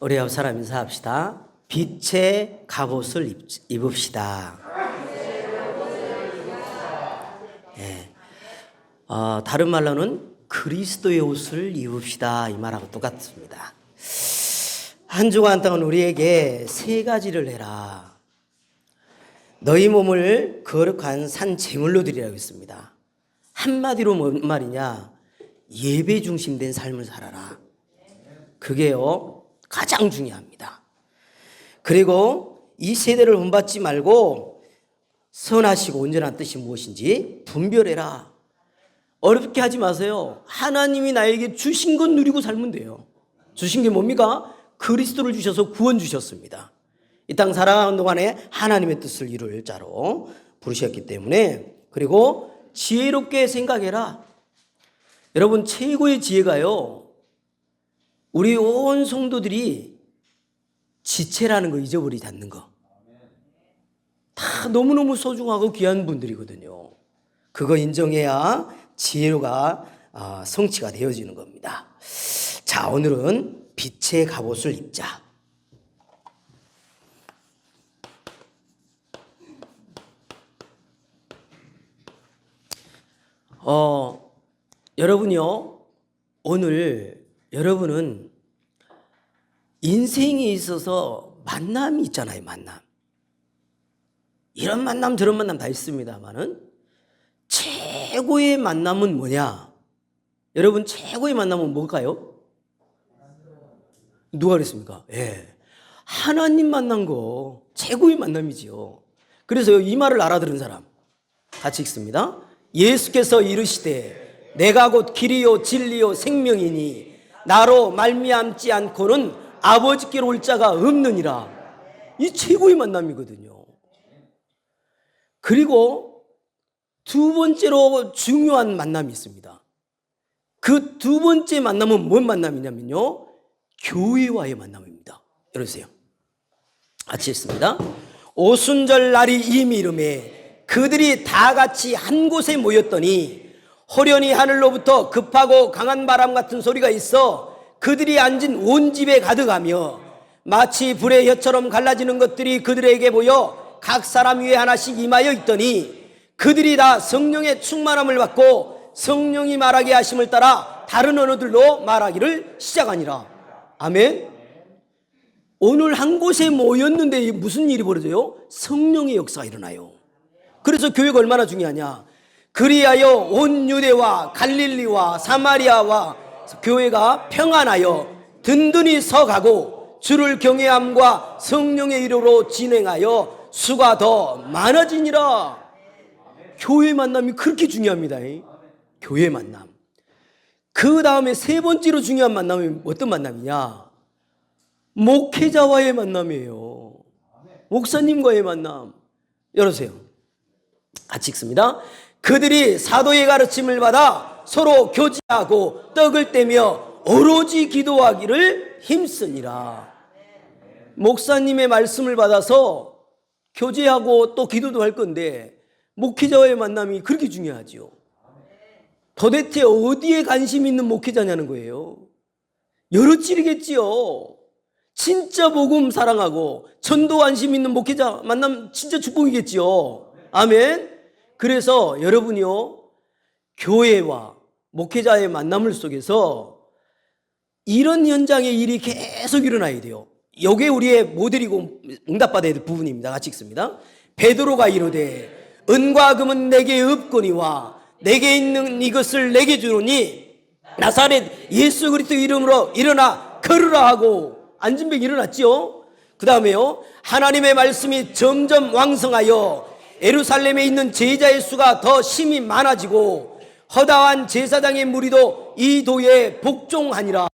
우리 옆 사람 인사합시다. 빛의 갑옷을 입읍시다. 네. 다른 말로는 그리스도의 옷을 입읍시다 이 말하고 똑같습니다. 한 주간 동안 우리에게 세 가지를 해라. 너희 몸을 거룩한 산 제물로 드리라고 했습니다. 한마디로 뭔 말이냐? 예배 중심된 삶을 살아라. 그게요 가장 중요합니다. 그리고 이 세대를 본받지 말고 선하시고 온전한 뜻이 무엇인지 분별해라. 어렵게 하지 마세요. 하나님이 나에게 주신 건 누리고 살면 돼요. 주신 게 뭡니까? 그리스도를 주셔서 구원 주셨습니다. 이 땅 살아가는 동안에 하나님의 뜻을 이룰 자로 부르셨기 때문에, 그리고 지혜롭게 생각해라. 여러분, 최고의 지혜가요, 우리 온 성도들이 지체라는 거 잊어버리지 않는 거. 다 너무너무 소중하고 귀한 분들이거든요. 그거 인정해야 지혜가 성취가 되어지는 겁니다. 자, 오늘은 빛의 갑옷을 입자. 여러분요, 오늘 여러분은 인생에 있어서 만남이 있잖아요. 만남. 이런 만남 저런 만남 다 있습니다만은 최고의 만남은 뭐냐? 여러분, 최고의 만남은 뭘까요? 누가 그랬습니까? 예, 하나님 만난 거 최고의 만남이지요. 그래서 이 말을 알아들은 사람 같이 읽습니다. 예수께서 이르시되 내가 곧 길이요 진리요 생명이니 나로 말미암지 않고는 아버지께로 올 자가 없느니라. 이 최고의 만남이거든요. 그리고 두 번째로 중요한 만남이 있습니다. 그 두 번째 만남은 뭔 만남이냐면요, 교회와의 만남입니다. 열어주세요. 같이 읽습니다. 오순절 날이 이미 이르매 그들이 다 같이 한 곳에 모였더니 호련히 하늘로부터 급하고 강한 바람 같은 소리가 있어 그들이 앉은 온 집에 가득하며 마치 불의 혀처럼 갈라지는 것들이 그들에게 보여 각 사람 위에 하나씩 임하여 있더니 그들이 다 성령의 충만함을 받고 성령이 말하게 하심을 따라 다른 언어들로 말하기를 시작하니라. 아멘. 오늘 한 곳에 모였는데 무슨 일이 벌어져요? 성령의 역사가 일어나요. 그래서 교회가 얼마나 중요하냐? 그리하여 온 유대와 갈릴리와 사마리아와 교회가 평안하여 든든히 서가고 주를 경외함과 성령의 이름으로 진행하여 수가 더 많아지니라. 교회 만남이 그렇게 중요합니다. 교회 만남. 그 다음에 세 번째로 중요한 만남이 어떤 만남이냐? 목회자와의 만남이에요. 목사님과의 만남. 열어주세요. 같이 읽습니다. 그들이 사도의 가르침을 받아 서로 교제하고 떡을 떼며 오로지 기도하기를 힘쓰니라. 목사님의 말씀을 받아서 교제하고 또 기도도 할 건데 목회자와의 만남이 그렇게 중요하죠. 도대체 어디에 관심 있는 목회자냐는 거예요. 여러 찔이겠지요. 진짜 복음 사랑하고 전도 관심 있는 목회자 만남 진짜 축복이겠지요. 아멘. 그래서 여러분이요, 교회와 목회자의 만남을 속에서 이런 현장의 일이 계속 일어나야 돼요. 이게 우리의 모델이고 응답받아야 될 부분입니다. 같이 읽습니다. 베드로가 이르되 은과 금은 내게 없거니와 내게 있는 이것을 내게 주노니 나사렛 예수 그리스도 이름으로 일어나 걸으라 하고 안진병이 일어났지요. 그 다음에요, 하나님의 말씀이 점점 왕성하여 예루살렘에 있는 제자의 수가 더 심히 많아지고 허다한 제사장의 무리도 이 도에 복종하니라.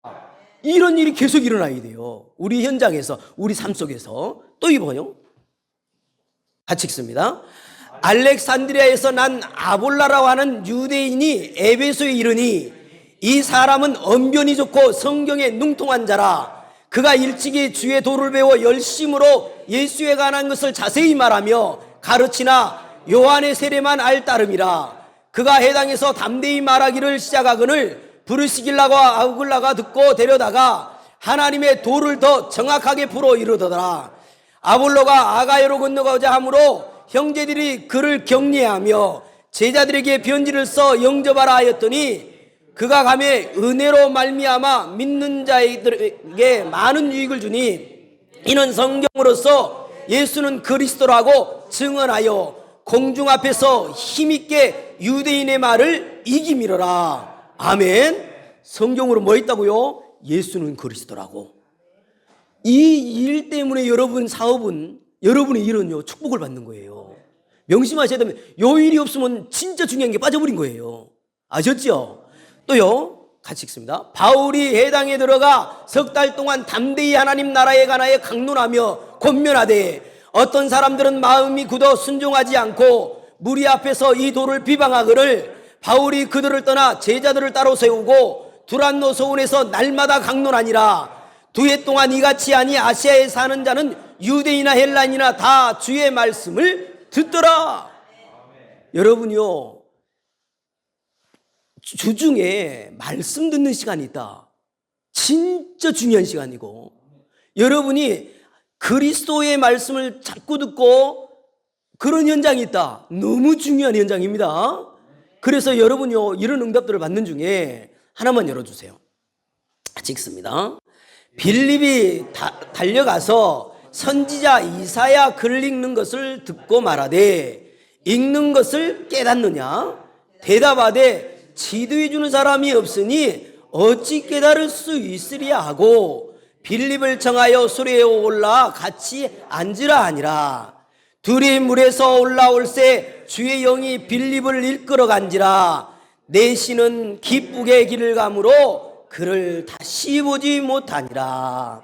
이런 일이 계속 일어나야 돼요. 우리 현장에서, 우리 삶 속에서. 또 이번요, 같이 읽습니다. 알렉산드리아에서 난 아볼라라고 하는 유대인이 에베소에 이르니 이 사람은 언변이 좋고 성경에 능통한 자라. 그가 일찍이 주의 도를 배워 열심으로 예수에 관한 것을 자세히 말하며 가르치나 요한의 세례만 알 따름이라. 그가 해당에서 담대히 말하기를 시작하거늘 부르시길라와 아굴라가 듣고 데려다가 하나님의 도를 더 정확하게 풀어 이루더라. 아볼로가 아가야로 건너가고자 하므로 형제들이 그를 격려하며 제자들에게 편지를 써 영접하라 하였더니 그가 가매 은혜로 말미암아 믿는 자들에게 많은 유익을 주니 이는 성경으로서 예수는 그리스도라고 증언하여 공중 앞에서 힘있게 유대인의 말을 이기미러라. 아멘. 성경으로 뭐 있다고요? 예수는 그리스도라고. 이 일 때문에 여러분 사업은, 여러분의 일은요 축복을 받는 거예요. 명심하셔야 됩니다. 요 일이 없으면 진짜 중요한 게 빠져버린 거예요. 아셨죠? 또요, 같이 읽습니다. 바울이 해당에 들어가 석 달 동안 담대히 하나님 나라에 관하여 강론하며 권면하되 어떤 사람들은 마음이 굳어 순종하지 않고 무리 앞에서 이 도를 비방하거늘 바울이 그들을 떠나 제자들을 따로 세우고 두란노 소원에서 날마다 강론하니라. 두 해 동안 이같이 하니 아시아에 사는 자는 유대인이나 헬라인이나 다 주의 말씀을 듣더라. 여러분요, 주중에 말씀 듣는 시간이 있다. 진짜 중요한 시간이고, 여러분이 그리스도의 말씀을 자꾸 듣고 그런 현장이 있다. 너무 중요한 현장입니다. 그래서 여러분요, 이런 응답들을 받는 중에 하나만 열어주세요. 같이 읽습니다. 빌립이 달려가서 선지자 이사야 글 읽는 것을 듣고 말하되 읽는 것을 깨닫느냐? 대답하되 지도해 주는 사람이 없으니 어찌 깨달을 수 있으리야 하고 빌립을 청하여 수레에 올라 같이 앉으라 하니라. 둘이 물에서 올라올새 주의 영이 빌립을 이끌어 간지라. 내 신은 기쁘게 길을 가므로 그를 다시 보지 못하니라.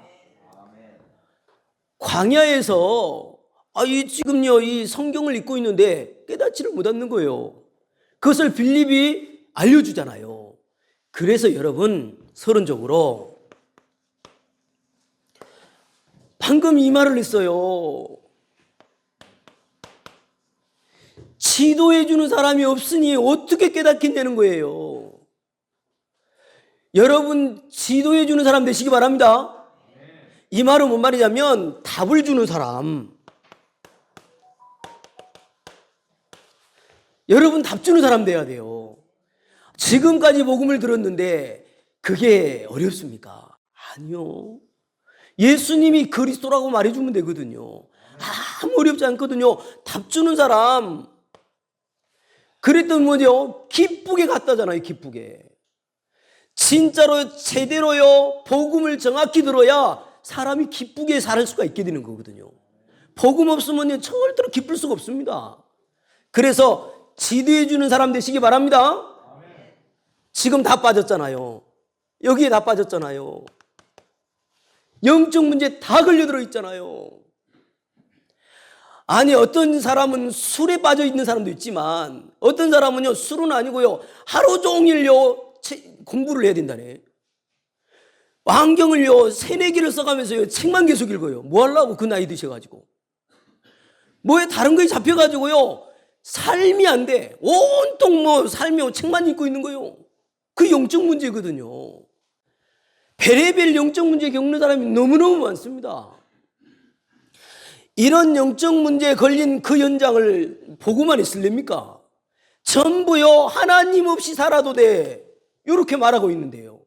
광야에서 지금요 이 성경을 읽고 있는데 깨닫지를 못하는 거예요. 그것을 빌립이 알려주잖아요. 그래서 여러분 서론적으로 방금 이 말을 했어요. 지도해 주는 사람이 없으니 어떻게 깨닫겠냐는 거예요. 여러분 지도해 주는 사람 되시기 바랍니다. 이 말은 뭔 말이냐면 답을 주는 사람. 여러분 답 주는 사람 돼야 돼요. 지금까지 복음을 들었는데 그게 어렵습니까? 아니요. 예수님이 그리스도라고 말해주면 되거든요. 아무 어렵지 않거든요. 답 주는 사람. 그랬더니 뭐죠? 기쁘게 갔다잖아요. 기쁘게. 진짜로 제대로요 복음을 정확히 들어야 사람이 기쁘게 살 수가 있게 되는 거거든요. 복음 없으면 절대로 기쁠 수가 없습니다. 그래서 지도해 주는 사람 되시기 바랍니다. 지금 다 빠졌잖아요. 여기에 다 빠졌잖아요. 영적 문제 다 걸려들어 있잖아요. 아니 어떤 사람은 술에 빠져 있는 사람도 있지만 어떤 사람은요 술은 아니고요 하루 종일요 공부를 해야 된다네. 안경을요 3-4개를 써가면서요 책만 계속 읽어요. 뭐 하려고 그 나이 드셔가지고. 뭐에 다른 거에 잡혀가지고요 삶이 안 돼. 온통 뭐 삶이 책만 읽고 있는 거예요. 그 영적 문제거든요. 별의별 영적 문제 겪는 사람이 너무너무 많습니다. 이런 영적 문제에 걸린 그 현장을 보고만 있을랍니까? 전부요 하나님 없이 살아도 돼 이렇게 말하고 있는데요.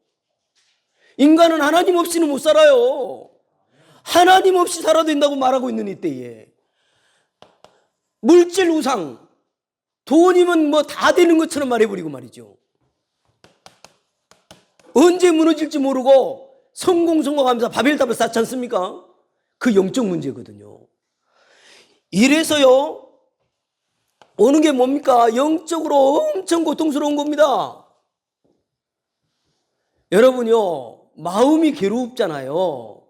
인간은 하나님 없이는 못 살아요. 하나님 없이 살아도 된다고 말하고 있는 이때에 물질 우상 돈이면 뭐 다 되는 것처럼 말해버리고 말이죠. 언제 무너질지 모르고 성공하면서 바벨탑을 쌓지 않습니까? 그 영적 문제거든요. 이래서요 오는 게 뭡니까? 영적으로 엄청 고통스러운 겁니다. 여러분요 마음이 괴롭잖아요.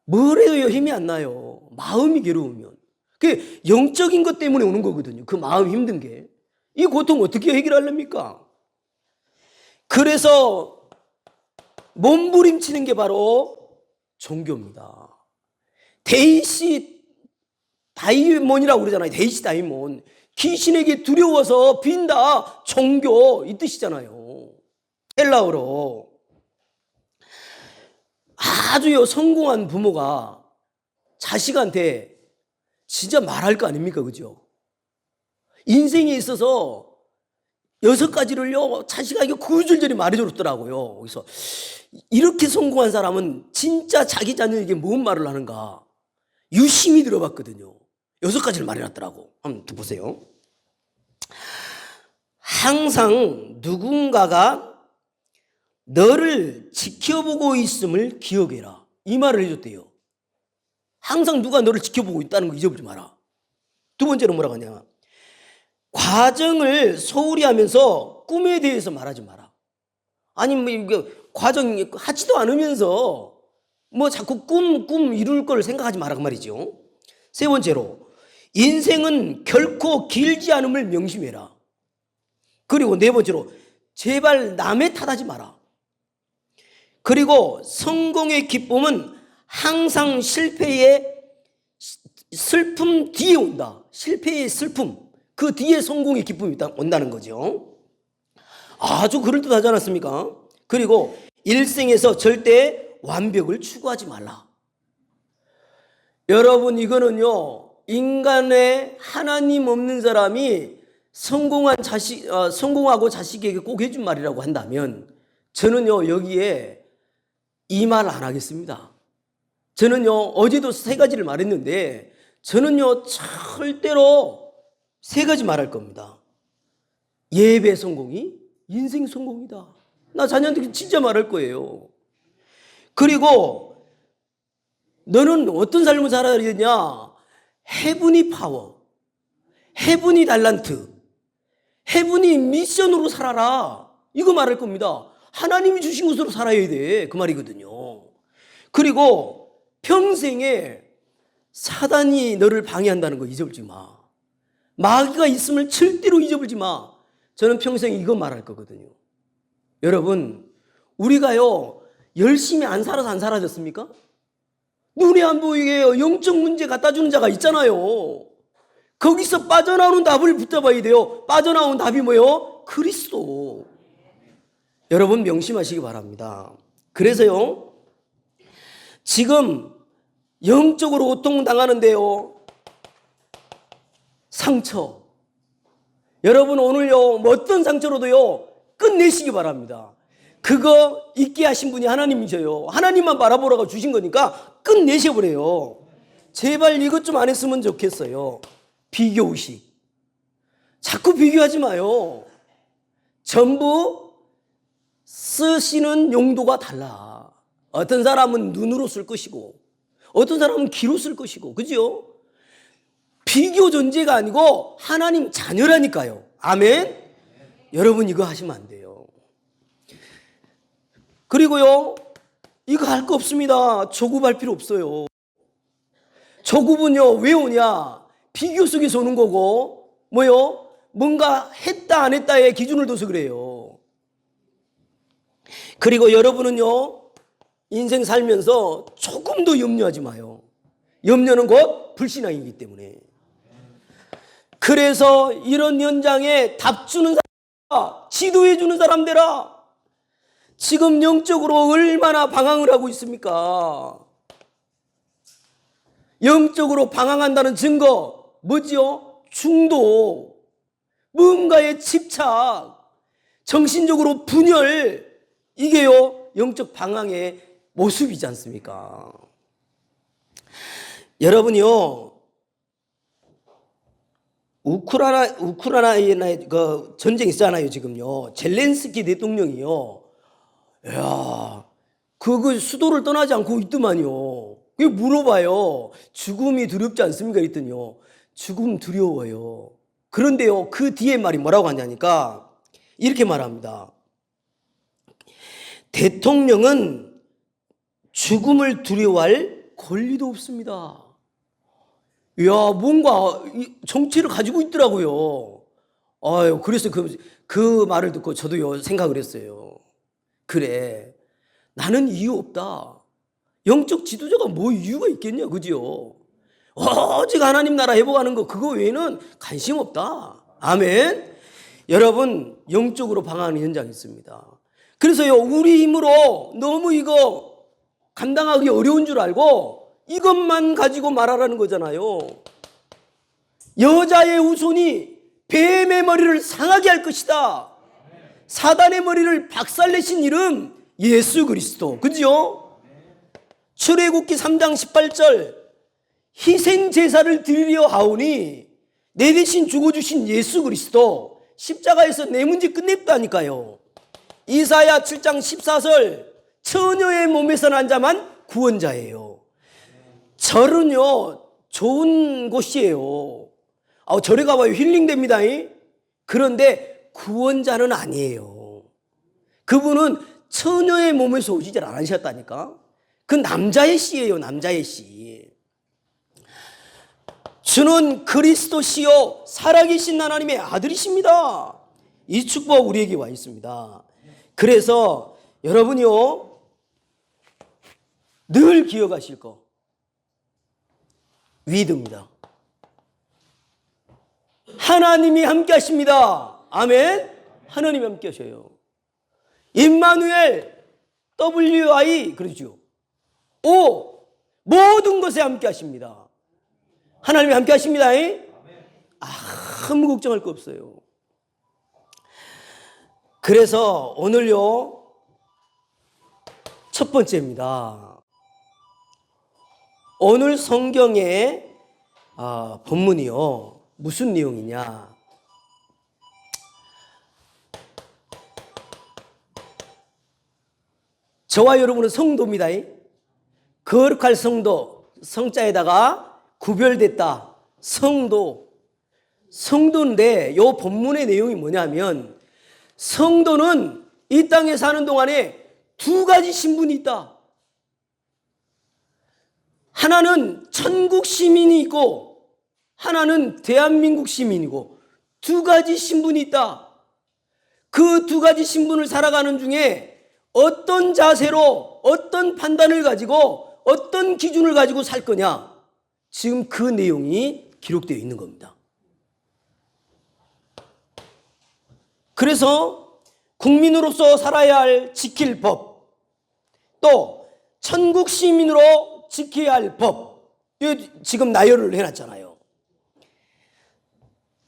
뭘 해도 힘이 안 나요. 마음이 괴로우면. 그게 영적인 것 때문에 오는 거거든요. 그 마음 힘든 게. 이 고통 어떻게 해결하렵니까? 그래서 몸부림치는 게 바로 종교입니다. 데이시 다이몬이라고 그러잖아요. 데이시 다이몬. 귀신에게 두려워서 빈다. 종교 이 뜻이잖아요. 헬라어로. 아주요 성공한 부모가 자식한테 진짜 말할 거 아닙니까? 그죠? 인생에 있어서 6가지를요 자식에게 구줄절히 말해줬더라고요. 그래서 이렇게 성공한 사람은 진짜 자기 자녀에게 뭔 말을 하는가 유심히 들어봤거든요. 6가지를 말해놨더라고. 한번 보세요. 항상 누군가가 너를 지켜보고 있음을 기억해라. 이 말을 해줬대요. 항상 누가 너를 지켜보고 있다는 거 잊어버리지 마라. 두 번째로 뭐라고 하냐. 과정을 소홀히 하면서 꿈에 대해서 말하지 마라. 아니 뭐 이거 과정 하지도 않으면서 뭐 자꾸 꿈 이룰 걸 생각하지 마라 그 말이죠. 세 번째로 인생은 결코 길지 않음을 명심해라. 그리고 네 번째로 제발 남의 탓하지 마라. 그리고 성공의 기쁨은 항상 실패의 슬픔 뒤에 온다. 실패의 슬픔, 그 뒤에 성공의 기쁨이 온다는 거죠. 아주 그럴듯하지 않았습니까? 그리고 일생에서 절대 완벽을 추구하지 말라. 여러분 이거는요 인간의 하나님 없는 사람이 성공하고 자식에게 꼭 해준 말이라고 한다면 저는요 여기에 이 말 안 하겠습니다. 저는요 어제도 3가지를 말했는데 저는요 절대로 3가지 말할 겁니다. 예배 성공이 인생 성공이다. 나 자녀한테 진짜 말할 거예요. 그리고 너는 어떤 삶을 살아야 되냐? 헤븐이 파워, 헤븐이 달란트, 헤븐이 미션으로 살아라. 이거 말할 겁니다. 하나님이 주신 것으로 살아야 돼. 그 말이거든요. 그리고 평생에 사단이 너를 방해한다는 거 잊어버리지 마. 마귀가 있음을 절대로 잊어버리지 마. 저는 평생 이거 말할 거거든요. 여러분 우리가요 열심히 안 살아서 안 사라졌습니까? 눈에 안 보이게 영적 문제 갖다 주는 자가 있잖아요. 거기서 빠져나오는 답을 붙잡아야 돼요. 빠져나온 답이 뭐예요? 그리스도. 여러분 명심하시기 바랍니다. 그래서요 지금 영적으로 고통당하는데요 상처, 여러분 오늘요 뭐 어떤 상처로도요 끝내시기 바랍니다. 그거 있게 하신 분이 하나님이셔요. 하나님만 바라보라고 주신 거니까 끝내셔버려요. 제발 이것 좀 안 했으면 좋겠어요. 비교의식. 자꾸 비교하지 마요. 전부 쓰시는 용도가 달라. 어떤 사람은 눈으로 쓸 것이고 어떤 사람은 귀로 쓸 것이고 그죠? 비교 존재가 아니고 하나님 자녀라니까요. 아멘. 여러분 이거 하시면 안 돼요. 그리고요 이거 할 거 없습니다. 조급할 필요 없어요. 조급은요 왜 오냐? 비교 속에서 오는 거고 뭐요? 뭔가 했다 안 했다의 기준을 둬서 그래요. 그리고 여러분은요 인생 살면서 조금도 염려하지 마요. 염려는 곧 불신앙이기 때문에. 그래서 이런 현장에 답 주는 사람, 지도해 주는 사람 되라. 지금 영적으로 얼마나 방황을 하고 있습니까? 영적으로 방황한다는 증거 뭐지요? 중독, 뭔가에 집착, 정신적으로 분열, 이게요 영적 방황의 모습이지 않습니까? 여러분이요 우크라이나에 그 전쟁 있잖아요 지금요. 젤렌스키 대통령이요. 야, 그 수도를 떠나지 않고 있더만요. 물어봐요. 죽음이 두렵지 않습니까? 그랬더니요. 죽음 두려워요. 그런데요 그 뒤에 말이 뭐라고 하냐니까 이렇게 말합니다. 대통령은 죽음을 두려워할 권리도 없습니다. 이야, 뭔가 정체를 가지고 있더라고요. 아유, 그래서 그 말을 듣고 저도요 생각을 했어요. 그래, 나는 이유 없다. 영적 지도자가 뭐 이유가 있겠냐, 그죠? 오직 하나님 나라 회복하는 거 그거 외에는 관심 없다. 아멘. 여러분 영적으로 방황하는 현장이 있습니다. 그래서요 우리 힘으로 너무 이거 감당하기 어려운 줄 알고 이것만 가지고 말하라는 거잖아요. 여자의 후손이 뱀의 머리를 상하게 할 것이다. 사단의 머리를 박살내신 이름 예수 그리스도. 그죠? 출애굽기 3장 18절 희생 제사를 드리려 하오니 내 대신 죽어주신 예수 그리스도 십자가에서 내 문제 끝냈다니까요. 이사야 7장 14절 처녀의 몸에서 난 자만 구원자예요. 절은요 좋은 곳이에요. 절에 가봐요. 힐링됩니다. 그런데 구원자는 아니에요. 그분은 처녀의 몸에서 오시질 않으셨다니까. 그 남자의 씨예요. 남자의 씨. 주는 그리스도시요 살아계신 하나님의 아들이십니다. 이 축복 우리에게 와 있습니다. 그래서 여러분이요 늘 기억하실 거 위드입니다. 하나님이 함께 하십니다. 아멘. 하나님이 함께 하셔요. 임마누엘 WI 그러죠. 오 모든 것에 함께 하십니다. 하나님이 함께 하십니다. 아무 걱정할 거 없어요. 그래서 오늘요 첫 번째입니다. 오늘 성경의 본문이요 무슨 내용이냐? 저와 여러분은 성도입니다. 거룩할 성도, 성자에다가 구별됐다. 성도인데 이 본문의 내용이 뭐냐면 성도는 이 땅에 사는 동안에 두 가지 신분이 있다. 하나는 천국 시민이 있고 하나는 대한민국 시민이고 두 가지 신분이 있다. 그 두 가지 신분을 살아가는 중에 어떤 자세로 어떤 판단을 가지고 어떤 기준을 가지고 살 거냐. 지금 그 내용이 기록되어 있는 겁니다. 그래서 국민으로서 살아야 할 지킬 법, 또 천국 시민으로 지켜야 할 법, 지금 나열을 해놨잖아요.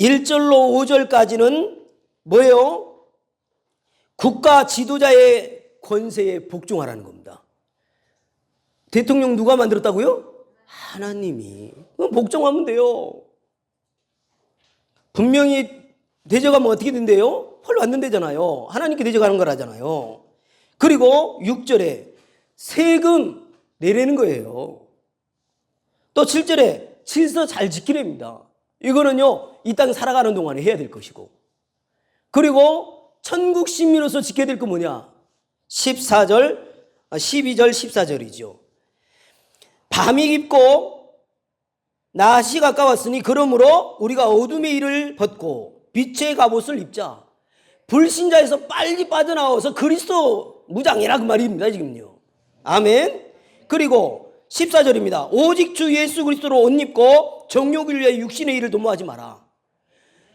1절로 5절까지는 뭐예요? 국가 지도자의 권세에 복종하라는 겁니다. 대통령 누가 만들었다고요? 하나님이. 그럼 복종하면 돼요. 분명히 대적하면 어떻게 된대요? 헐 왔는데잖아요. 하나님께 대적하는 거라잖아요. 그리고 6절에 세금 내라는 거예요. 또 7절에 질서 잘 지키랍니다. 이거는요 이 땅 살아가는 동안에 해야 될 것이고, 그리고 천국 시민으로서 지켜야 될 거 뭐냐? 12절 14절이죠. 밤이 깊고 낮이 가까웠으니 그러므로 우리가 어둠의 일을 벗고 빛의 갑옷을 입자. 불신자에서 빨리 빠져나와서 그리스도 무장해라 그 말입니다. 지금요. 아멘. 그리고 14절입니다. 오직 주 예수 그리스도로 옷 입고 정욕을 위해 육신의 일을 도모하지 마라.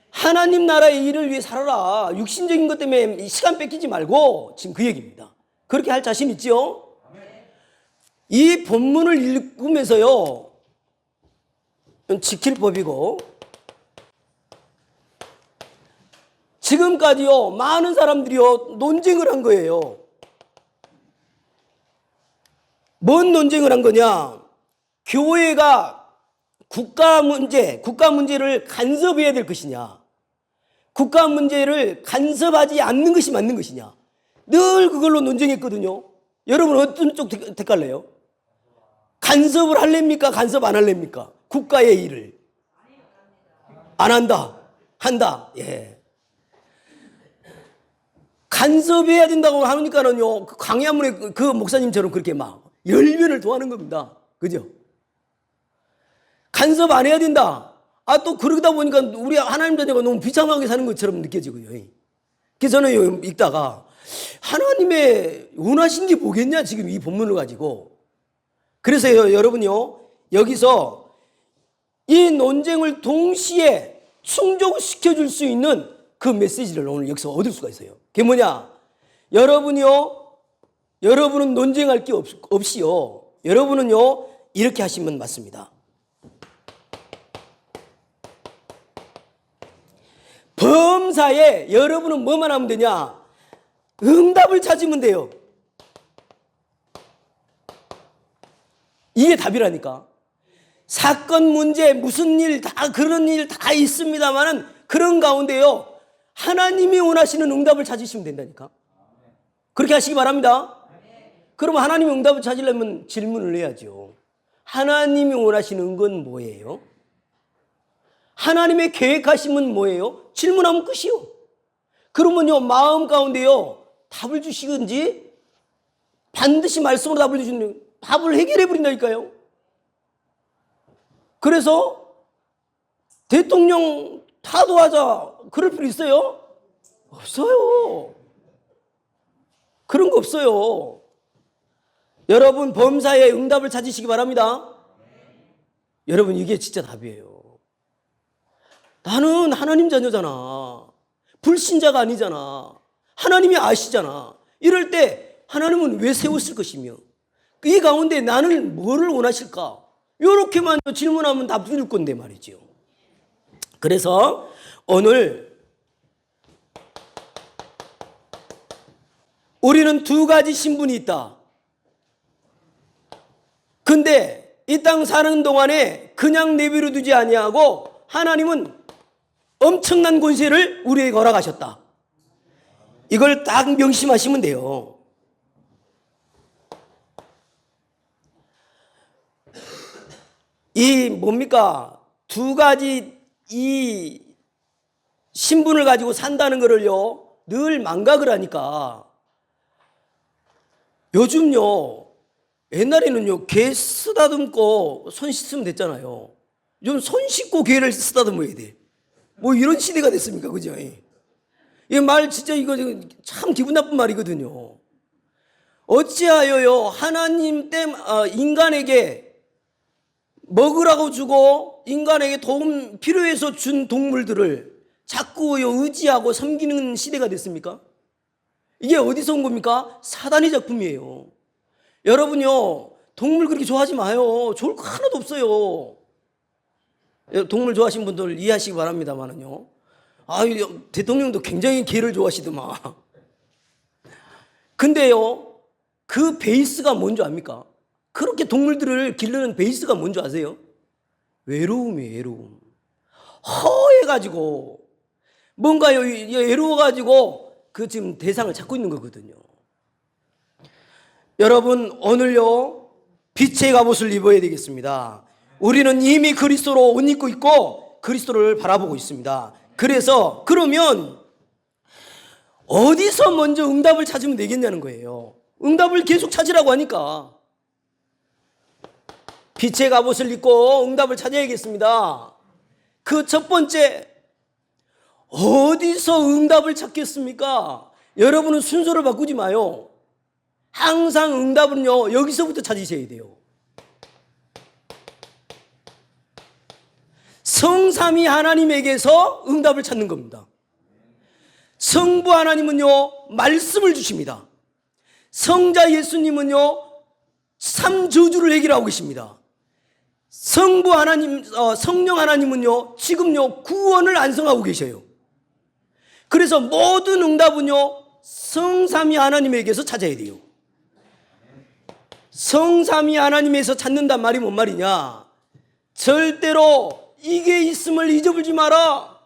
하나님 나라의 일을 위해 살아라. 육신적인 것 때문에 시간 뺏기지 말고, 지금 그 얘기입니다. 그렇게 할 자신 있지요? 이 본문을 읽으면서요 지킬 법이고, 지금까지요 많은 사람들이요 논쟁을 한 거예요. 뭔 논쟁을 한 거냐? 교회가 국가 문제를 간섭해야 될 것이냐, 국가 문제를 간섭하지 않는 것이 맞는 것이냐, 늘 그걸로 논쟁했거든요. 여러분 어떤 쪽 택할래요? 간섭을 할랍니까? 간섭 안 할랍니까? 국가의 일을 안 한다, 한다. 예. 간섭해야 된다고 하니까는요 강야문의 그 목사님처럼 그렇게 막 열변을 토하는 겁니다. 그죠? 간섭 안 해야 된다. 또 그러다 보니까 우리 하나님 자녀가 너무 비참하게 사는 것처럼 느껴지고요. 그래서 저는 읽다가 하나님의 원하신 게 뭐겠냐 지금 이 본문을 가지고. 그래서 여러분요 여기서 이 논쟁을 동시에 충족시켜줄 수 있는 그 메시지를 오늘 여기서 얻을 수가 있어요. 그게 뭐냐? 여러분이요 여러분은 논쟁할 게 없이요. 여러분은요, 이렇게 하시면 맞습니다. 범사에 여러분은 뭐만 하면 되냐? 응답을 찾으면 돼요. 이게 답이라니까. 사건, 문제, 무슨 일, 다 그런 일 다 있습니다만은 그런 가운데요, 하나님이 원하시는 응답을 찾으시면 된다니까. 그렇게 하시기 바랍니다. 그럼 하나님이 응답을 찾으려면 질문을 해야죠. 하나님이 원하시는 건 뭐예요? 하나님의 계획하심은 뭐예요? 질문하면 끝이요. 그러면요, 마음 가운데요, 답을 주시든지 반드시 말씀으로 답을 주시는, 답을 해결해 버린다니까요. 그래서 대통령 타도하자 그럴 필요 있어요? 없어요. 그런 거 없어요. 여러분, 범사에 응답을 찾으시기 바랍니다. 여러분, 이게 진짜 답이에요. 나는 하나님 자녀잖아. 불신자가 아니잖아. 하나님이 아시잖아. 이럴 때 하나님은 왜 세웠을 것이며 이 가운데 나는 뭐를 원하실까? 이렇게만 질문하면 답 줄 건데 말이죠. 그래서 오늘 우리는 두 가지 신분이 있다. 근데 이 땅 사는 동안에 그냥 내버려 두지 아니하고 하나님은 엄청난 권세를 우리에게 허락하셨다. 이걸 딱 명심하시면 돼요. 이 뭡니까? 두 가지 이 신분을 가지고 산다는 거를요, 늘 망각을 하니까 요즘요, 옛날에는요, 개 쓰다듬고 손 씻으면 됐잖아요. 요즘 손 씻고 개를 쓰다듬어야 돼. 뭐 이런 시대가 됐습니까? 그죠? 이 말 진짜 이거 참 기분 나쁜 말이거든요. 어찌하여요, 하나님 인간에게 먹으라고 주고 인간에게 도움 필요해서 준 동물들을 자꾸 의지하고 섬기는 시대가 됐습니까? 이게 어디서 온 겁니까? 사단의 작품이에요. 여러분요, 동물 그렇게 좋아하지 마요. 좋을 거 하나도 없어요. 동물 좋아하시는 분들 이해하시기 바랍니다만은요. 대통령도 굉장히 개를 좋아하시더만. 근데요, 그 베이스가 뭔지 압니까? 그렇게 동물들을 기르는 베이스가 뭔지 아세요? 외로움이에요, 외로움. 허해가지고, 뭔가요, 외로워가지고, 지금 대상을 찾고 있는 거거든요. 여러분, 오늘요, 빛의 갑옷을 입어야 되겠습니다. 우리는 이미 그리스도로 옷 입고 있고, 그리스도를 바라보고 있습니다. 그래서, 그러면, 어디서 먼저 응답을 찾으면 되겠냐는 거예요. 응답을 계속 찾으라고 하니까. 빛의 갑옷을 입고 응답을 찾아야겠습니다. 그 첫 번째, 어디서 응답을 찾겠습니까? 여러분은 순서를 바꾸지 마요. 항상 응답은요, 여기서부터 찾으셔야 돼요. 성삼위 하나님에게서 응답을 찾는 겁니다. 성부 하나님은요, 말씀을 주십니다. 성자 예수님은요, 삼저주를 해결하고 계십니다. 성부 하나님, 성령 하나님은요, 지금요, 구원을 안성하고 계셔요. 그래서 모든 응답은요, 성삼위 하나님에게서 찾아야 돼요. 성삼위 하나님에서 찾는단 말이 뭔 말이냐? 절대로 이게 있음을 잊어버리지 마라.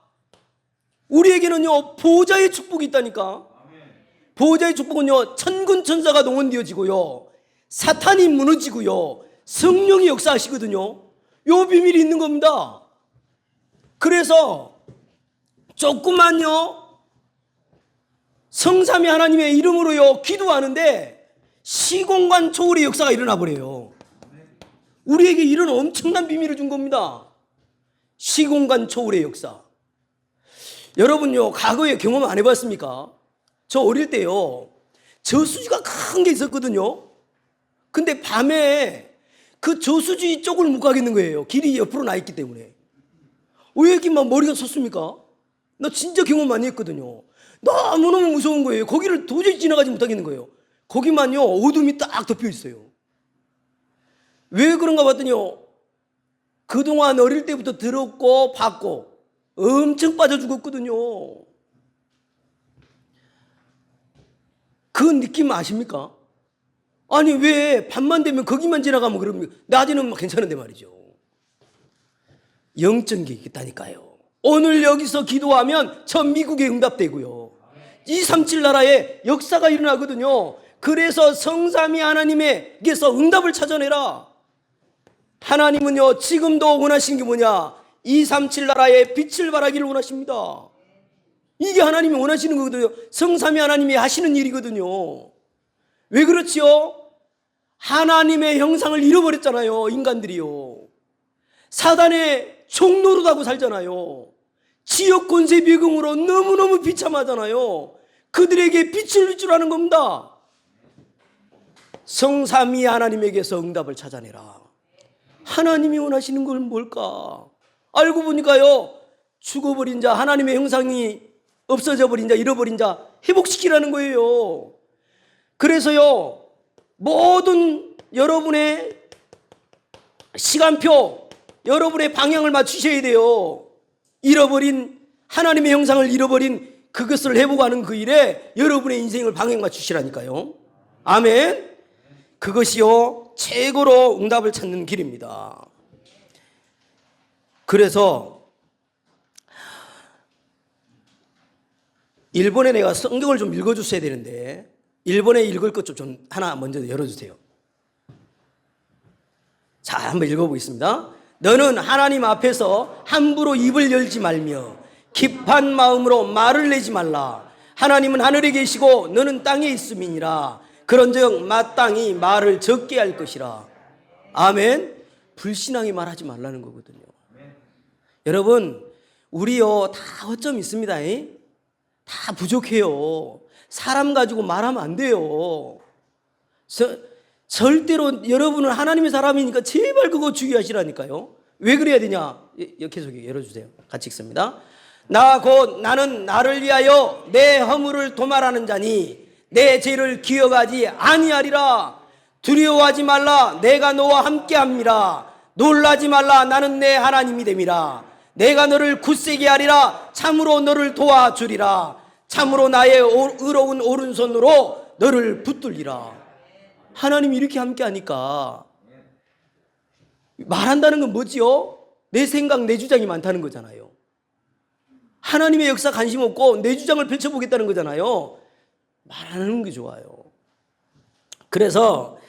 우리에게는요, 보좌의 축복이 있다니까. 보좌의 축복은요, 천군 천사가 동원되어지고요, 사탄이 무너지고요, 성령이 역사하시거든요. 요 비밀이 있는 겁니다. 그래서 조금만요, 성삼위 하나님의 이름으로요, 기도하는데 시공간 초월의 역사가 일어나 버려요. 우리에게 이런 엄청난 비밀을 준 겁니다. 시공간 초월의 역사. 여러분요, 과거에 경험 안 해봤습니까? 저 어릴 때요, 저수지가 큰 게 있었거든요. 근데 밤에 그 저수지 쪽을 못 가겠는 거예요. 길이 옆으로 나 있기 때문에. 왜 이렇게 막 머리가 섰습니까? 나 진짜 경험 많이 했거든요. 너무너무 무서운 거예요. 거기를 도저히 지나가지 못하겠는 거예요. 거기만요 어둠이 딱 덮여 있어요. 왜 그런가 봤더니요, 그동안 어릴 때부터 들었고 봤고 엄청 빠져 죽었거든요. 그 느낌 아십니까? 아니 왜 밤만 되면 거기만 지나가면 그럽니까? 낮에는 괜찮은데 말이죠. 영적인 게 있다니까요. 오늘 여기서 기도하면 전 미국에 응답되고요, 237 나라에 역사가 일어나거든요. 그래서 성삼위 하나님에게서 응답을 찾아내라. 하나님은요 지금도 원하시는 게 뭐냐? 237 나라에 빛을 발하기를 원하십니다. 이게 하나님이 원하시는 거거든요. 성삼위 하나님이 하시는 일이거든요. 왜 그렇지요? 하나님의 형상을 잃어버렸잖아요, 인간들이요. 사단의 종노릇하고 살잖아요. 지역 권세 비극으로 너무너무 비참하잖아요. 그들에게 빛을 줄 줄 아는 겁니다. 성삼위 하나님에게서 응답을 찾아내라. 하나님이 원하시는 건 뭘까? 알고 보니까요, 죽어버린 자, 하나님의 형상이 없어져 버린 자, 잃어버린 자 회복시키라는 거예요. 그래서요, 모든 여러분의 시간표, 여러분의 방향을 맞추셔야 돼요. 잃어버린 하나님의 형상을 잃어버린 그것을 회복하는 그 일에 여러분의 인생을 방향 맞추시라니까요. 아멘. 그것이요 최고로 응답을 찾는 길입니다. 그래서 일본에 내가 성경을 좀 읽어줬어야 되는데, 일본에 읽을 것 좀 하나 먼저 열어주세요. 자, 한번 읽어보겠습니다. 너는 하나님 앞에서 함부로 입을 열지 말며 깊은 마음으로 말을 내지 말라. 하나님은 하늘에 계시고 너는 땅에 있음이니라. 그런즉 마땅히 말을 적게 할 것이라. 아멘. 불신앙이 말하지 말라는 거거든요. 여러분, 우리요 다 허점이 있습니다. 다 부족해요. 사람 가지고 말하면 안 돼요. 절대로 여러분은 하나님의 사람이니까 제발 그거 주의하시라니까요. 왜 그래야 되냐? 계속 열어주세요. 같이 읽습니다. 나는 나를 위하여 내 허물을 도말하는 자니 내 죄를 기억하지 아니하리라. 두려워하지 말라. 내가 너와 함께함이라. 놀라지 말라. 나는 내 하나님이 됨이라. 내가 너를 굳세게 하리라. 참으로 너를 도와주리라. 참으로 나의 의로운 오른손으로 너를 붙들리라. 하나님이 이렇게 함께하니까 말한다는 건 뭐지요? 내 생각, 내 주장이 많다는 거잖아요. 하나님의 역사 관심 없고 내 주장을 펼쳐보겠다는 거잖아요. 말하는 게 좋아요. 그래서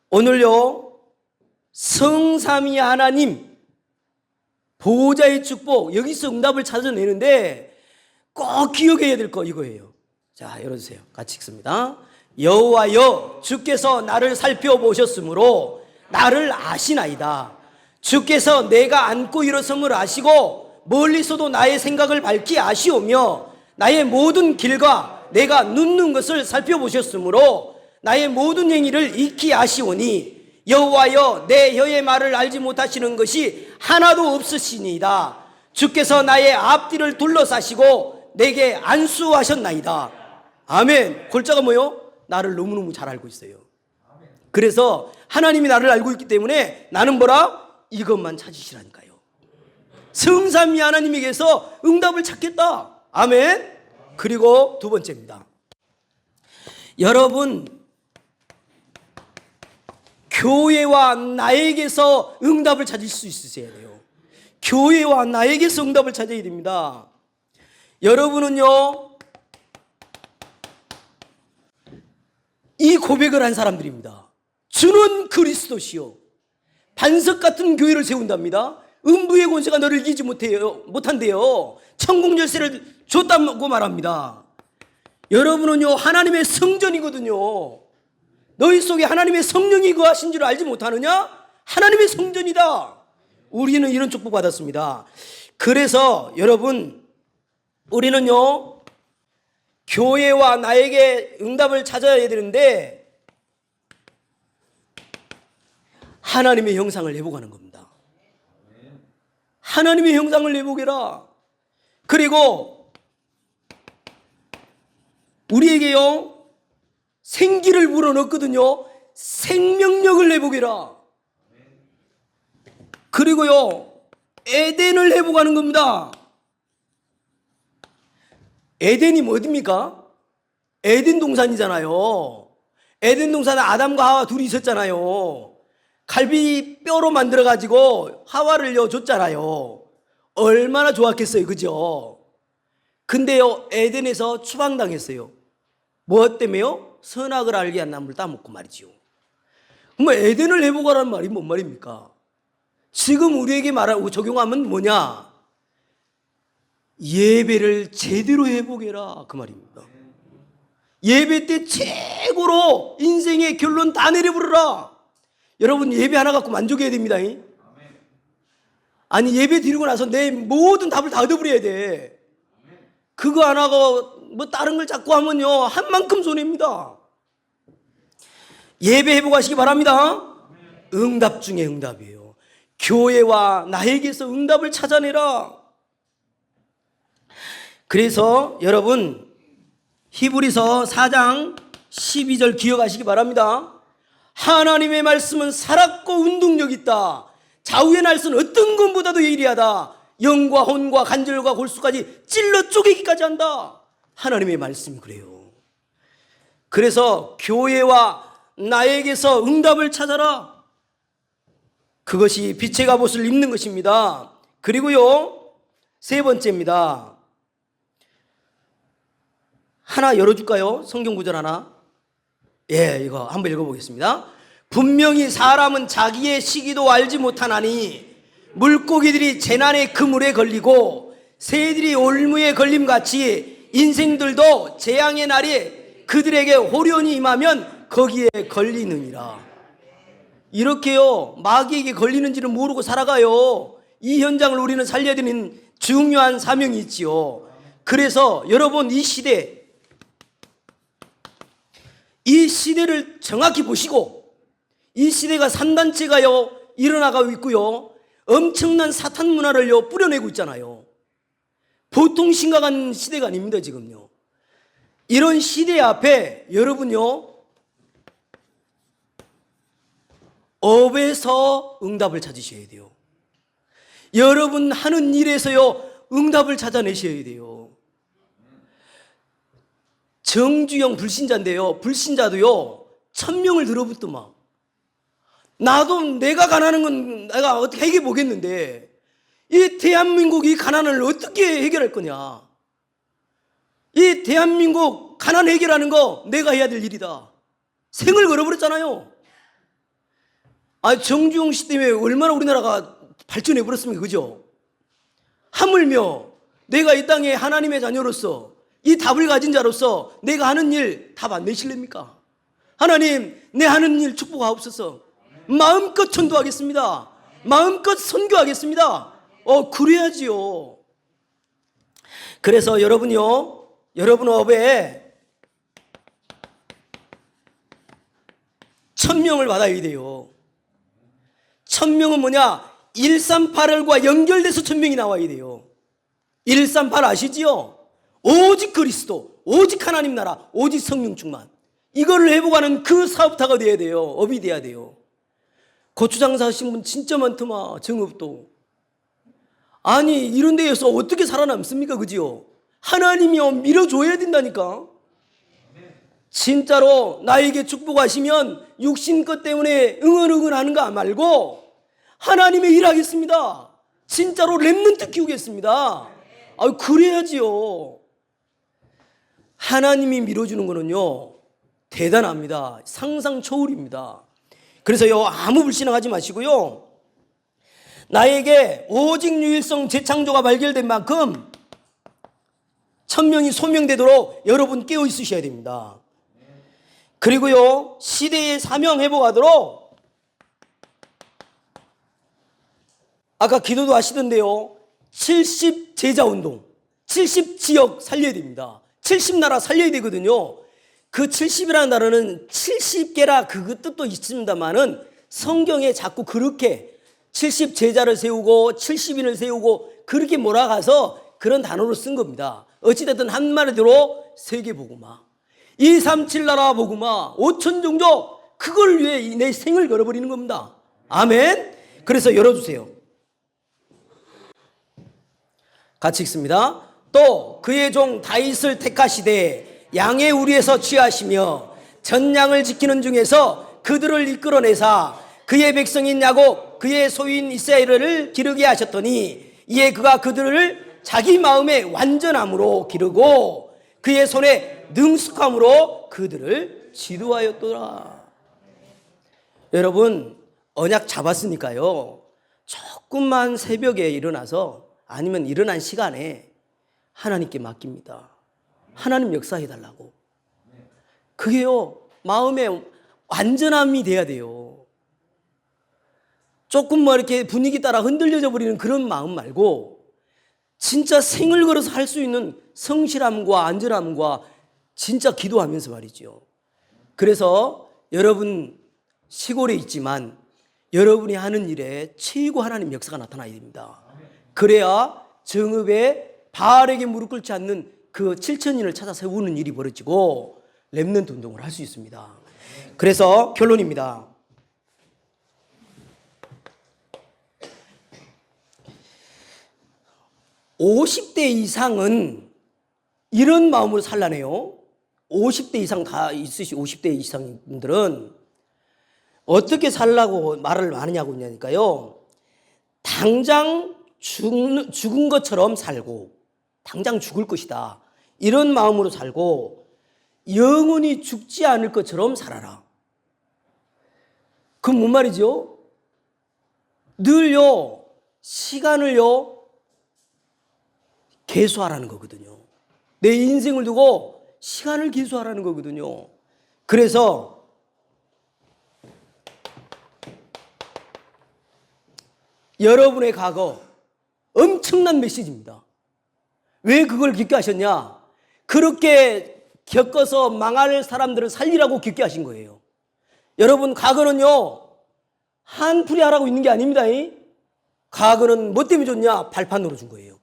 오늘요 성삼위 하나님 보호자의 축복, 여기서 응답을 찾아내는데 꼭 기억해야 될 거 이거예요. 자, 열어주세요. 같이 읽습니다. 여호와여, 주께서 나를 살펴보셨으므로 나를 아시나이다. 주께서 내가 앉고 일어섬을 아시고 멀리서도 나의 생각을 밝히 아시오며 나의 모든 길과 내가 눕는 것을 살펴보셨으므로 나의 모든 행위를 익히 아시오니 여호와여, 내 혀의 말을 알지 못하시는 것이 하나도 없으시니이다. 주께서 나의 앞뒤를 둘러싸시고 내게 안수하셨나이다. 아멘. 골자가 뭐요? 나를 너무너무 잘 알고 있어요. 그래서 하나님이 나를 알고 있기 때문에 나는 뭐라? 이것만 찾으시라니까요. 성삼위 하나님에게서 응답을 찾겠다. 아멘. 그리고 두 번째입니다. 여러분, 교회와 나에게서 응답을 찾을 수 있으셔야 돼요. 교회와 나에게서 응답을 찾아야 됩니다. 여러분은요 이 고백을 한 사람들입니다. 주는 그리스도시요 반석 같은 교회를 세운답니다. 음부의 권세가 너를 이기지 못한대요. 천국 열쇠를 줬다고 말합니다. 여러분은요 하나님의 성전이거든요. 너희 속에 하나님의 성령이 거하신 줄 알지 못하느냐? 하나님의 성전이다. 우리는 이런 축복 받았습니다. 그래서 여러분, 우리는요 교회와 나에게 응답을 찾아야 되는데 하나님의 형상을 회복하는 겁니다. 하나님의 형상을 회복해라. 그리고 우리에게요 생기를 불어넣거든요. 생명력을 회복해라. 그리고요, 에덴을 회복하는 겁니다. 에덴이 어디입니까? 에덴 동산이잖아요. 에덴 동산에 아담과 하와 둘이 있었잖아요. 갈비뼈로 만들어가지고 하와를 줬잖아요. 얼마나 좋았겠어요, 그죠? 근데요, 에덴에서 추방당했어요. 무엇 때문에요? 선악을 알게 한 나무를 따먹고 말이지요. 그럼 에덴을 회복하라는 말이 뭔 말입니까? 지금 우리에게 말하고 적용하면 뭐냐? 예배를 제대로 회복해라, 그 말입니다. 예배 때 최고로 인생의 결론 다 내려부르라. 여러분, 예배 하나 갖고 만족해야 됩니다. 아니, 예배 드리고 나서 내 모든 답을 다 얻어버려야 돼. 그거 안 하고 뭐 다른 걸 자꾸 하면요, 한 만큼 손해입니다. 예배 회복하시기 바랍니다. 응답 중에 응답이에요. 교회와 나에게서 응답을 찾아내라. 그래서 여러분, 히브리서 4장 12절 기억하시기 바랍니다. 하나님의 말씀은 살았고 운동력 있다. 좌우의 날선 어떤 것보다도 예리하다. 영과 혼과 관절과 골수까지 찔러 쪼개기까지 한다. 하나님의 말씀이 그래요. 그래서 교회와 나에게서 응답을 찾아라. 그것이 빛의 갑옷을 입는 것입니다. 그리고요, 세 번째입니다. 하나 열어줄까요? 성경 구절 하나. 예, 이거 한번 읽어보겠습니다. 분명히 사람은 자기의 시기도 알지 못하나니 물고기들이 재난의 그물에 걸리고 새들이 올무에 걸림같이 인생들도 재앙의 날이 그들에게 호련히 임하면 거기에 걸리느니라. 이렇게요, 마귀에게 걸리는지는 모르고 살아가요. 이 현장을 우리는 살려야 되는 중요한 사명이 있지요. 그래서 여러분, 이 시대를 정확히 보시고, 이 시대가 산단체가요 일어나가고 있고요, 엄청난 사탄 문화를요 뿌려내고 있잖아요. 보통 심각한 시대가 아닙니다. 지금요, 이런 시대 앞에 여러분요, 업에서 응답을 찾으셔야 돼요. 여러분 하는 일에서요 응답을 찾아내셔야 돼요. 정주영 불신자인데요, 불신자도요 1000명을 들어붙더만. 나도 내가 가난한 건 내가 어떻게 해결해 보겠는데 이 대한민국 이 가난을 어떻게 해결할 거냐. 이 대한민국 가난 해결하는 거 내가 해야 될 일이다. 생을 걸어버렸잖아요. 정주영 씨 때문에 얼마나 우리나라가 발전해 버렸습니까, 그죠? 하물며 내가 이 땅에 하나님의 자녀로서 이 답을 가진 자로서 내가 하는 일 답 안 내실랍니까? 하나님, 내 하는 일 축복하옵소서. 마음껏 전도하겠습니다. 마음껏 선교하겠습니다. 그래야지요. 그래서 여러분요, 여러분 업에 1000명을 받아야 돼요. 1000명은 뭐냐? 138을과 연결돼서 1000명이 나와야 돼요. 138 아시지요? 오직 그리스도, 오직 하나님 나라, 오직 성령 충만. 이거를 회복하는 그 사업타가 돼야 돼요. 업이 돼야 돼요. 고추장사 하신 분 진짜 많더만, 정업도. 아니, 이런 데에서 어떻게 살아남습니까, 그지요? 하나님이요 밀어줘야 된다니까. 진짜로 나에게 축복하시면 육신 것 때문에 응언응언 하는 거 말고 하나님의 일 하겠습니다. 진짜로 렘넌트 키우겠습니다. 그래야지요. 하나님이 밀어주는 거는요 대단합니다. 상상 초월입니다. 그래서요, 아무 불신앙하지 마시고요, 나에게 오직 유일성 재창조가 발견된 만큼 1000명이 소명되도록 여러분 깨어 있으셔야 됩니다. 그리고요, 시대의 사명 회복하도록 아까 기도도 하시던데요, 70 제자 운동, 70 지역 살려야 됩니다. 70나라 살려야 되거든요. 그 70이라는 단어는 70개라 그 뜻도 있습니다만은 성경에 자꾸 그렇게 70 제자를 세우고 70인을 세우고 그렇게 몰아가서 그런 단어로 쓴 겁니다. 어찌됐든 한마디로 세계복음화. 237 나라 복음화 5천 종족 그걸 위해 내 생을 걸어버리는 겁니다. 아멘. 그래서 열어주세요. 같이 읽습니다. 또 그의 종 다윗을 택하시되 양의 우리에서 취하시며 전 양을 지키는 중에서 그들을 이끌어내사 그의 백성인 야곱 그의 소유인 이스라엘을 기르게 하셨더니 이에 그가 그들을 자기 마음의 완전함으로 기르고 그의 손에 능숙함으로 그들을 지도하였더라. 여러분 언약 잡았으니까요, 조금만 새벽에 일어나서 아니면 일어난 시간에 하나님께 맡깁니다. 하나님 역사해달라고. 그게요 마음의 완전함이 돼야 돼요. 조금 뭐 이렇게 분위기 따라 흔들려져 버리는 그런 마음 말고 진짜 생을 걸어서 할 수 있는 성실함과 안전함과 진짜 기도하면서 말이죠. 그래서 여러분 시골에 있지만 여러분이 하는 일에 최고 하나님 역사가 나타나야 됩니다. 그래야 정읍에 바알에게 무릎 꿇지 않는 그 7천인을 찾아 세우는 일이 벌어지고 렘넌트 운동을 할 수 있습니다. 그래서 결론입니다. (50대) 이상은 이런 마음으로 살라네요. 50대 이상 다 있으시 50대 이상 분들은 어떻게 살라고 말을 하느냐고 하니까요, 당장 죽은 것처럼 살고 당장 죽을 것이다 이런 마음으로 살고 영원히 죽지 않을 것처럼 살아라. 그건 뭔 말이죠? 늘요 시간을요 계수하라는 거거든요. 내 인생을 두고 시간을 계수하라는 거거든요. 그래서 여러분의 과거 엄청난 메시지입니다. 왜 그걸 깊게 하셨냐? 그렇게 겪어서 망할 사람들을 살리라고 깊게 하신 거예요. 여러분 과거는요 한풀이 하라고 있는 게 아닙니다. 과거는 뭐 때문에 줬냐? 발판으로 준 거예요.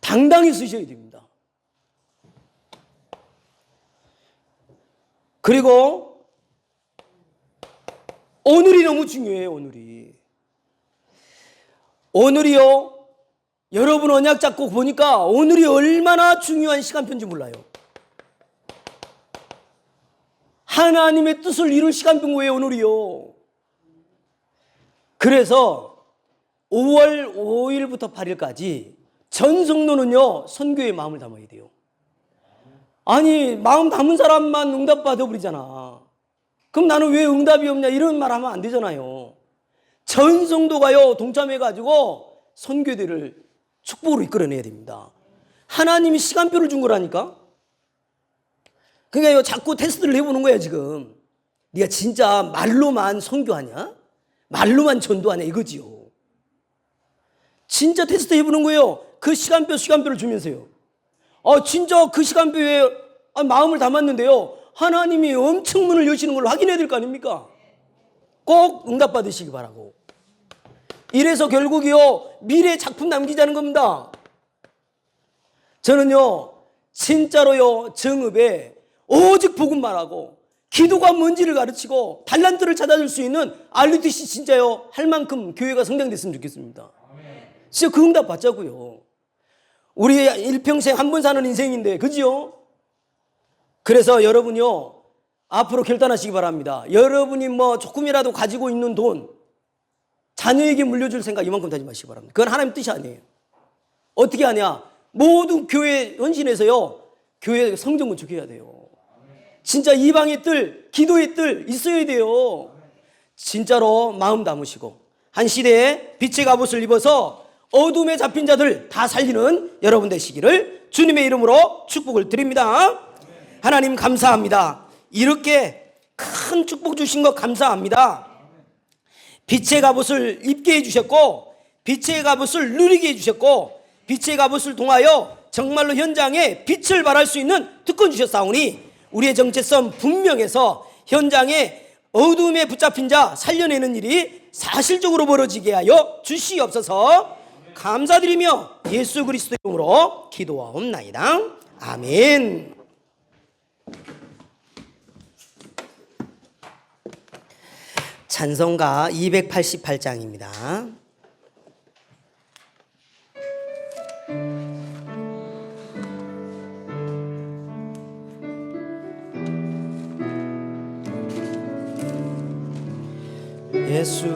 당당히 쓰셔야 됩니다. 그리고 오늘이 너무 중요해요. 오늘이요 여러분 언약 잡고 보니까 오늘이 얼마나 중요한 시간표인지 몰라요. 하나님의 뜻을 이룰 시간표인 거예요. 오늘이요. 그래서 5월 5일부터 8일까지 전 성도는요 선교의 마음을 담아야 돼요. 아니 마음 담은 사람만 응답 받아버리잖아. 그럼 나는 왜 응답이 없냐 이런 말 하면 안 되잖아요. 전 성도가요 동참해가지고 선교대를 축복으로 이끌어내야 됩니다. 하나님이 시간표를 준 거라니까. 그러니까 자꾸 테스트를 해보는 거야 지금. 네가 진짜 말로만 선교하냐? 말로만 전도하냐 이거지요. 진짜 테스트 해보는 거예요. 그 시간표를 주면서요. 진짜 그 시간표에 마음을 담았는데요 하나님이 엄청 문을 여시는 걸 확인해야 될 거 아닙니까? 꼭 응답 받으시기 바라고. 이래서 결국이요 미래 작품 남기자는 겁니다. 저는요 진짜로요 정읍에 오직 복음만 하고 기도가 뭔지를 가르치고 달란트를 찾아줄 수 있는 RUTC 진짜요 할 만큼 교회가 성장됐으면 좋겠습니다. 진짜 그 응답 받자고요. 우리 일평생 한 번 사는 인생인데 그지요? 그래서 여러분요 앞으로 결단하시기 바랍니다. 여러분이 뭐 조금이라도 가지고 있는 돈 자녀에게 물려줄 생각 이만큼 하지 마시기 바랍니다. 그건 하나님 뜻이 아니에요. 어떻게 하냐? 모든 교회 헌신해서요 교회 성전 건축해야 돼요. 진짜 이방의 뜰, 기도의 뜰 있어야 돼요. 진짜로 마음 담으시고 한 시대에 빛의 갑옷을 입어서 어둠에 잡힌 자들 다 살리는 여러분 되시기를 주님의 이름으로 축복을 드립니다. 하나님 감사합니다. 이렇게 큰 축복 주신 것 감사합니다. 빛의 갑옷을 입게 해주셨고 빛의 갑옷을 누리게 해주셨고 빛의 갑옷을 통하여 정말로 현장에 빛을 발할 수 있는 특권 주셨사오니 우리의 정체성 분명해서 현장에 어둠에 붙잡힌 자 살려내는 일이 사실적으로 벌어지게 하여 주시옵소서. 감사드리며 예수 그리스도의 이름으로 기도하옵나이다. 아멘. 찬송가 288장입니다. 예수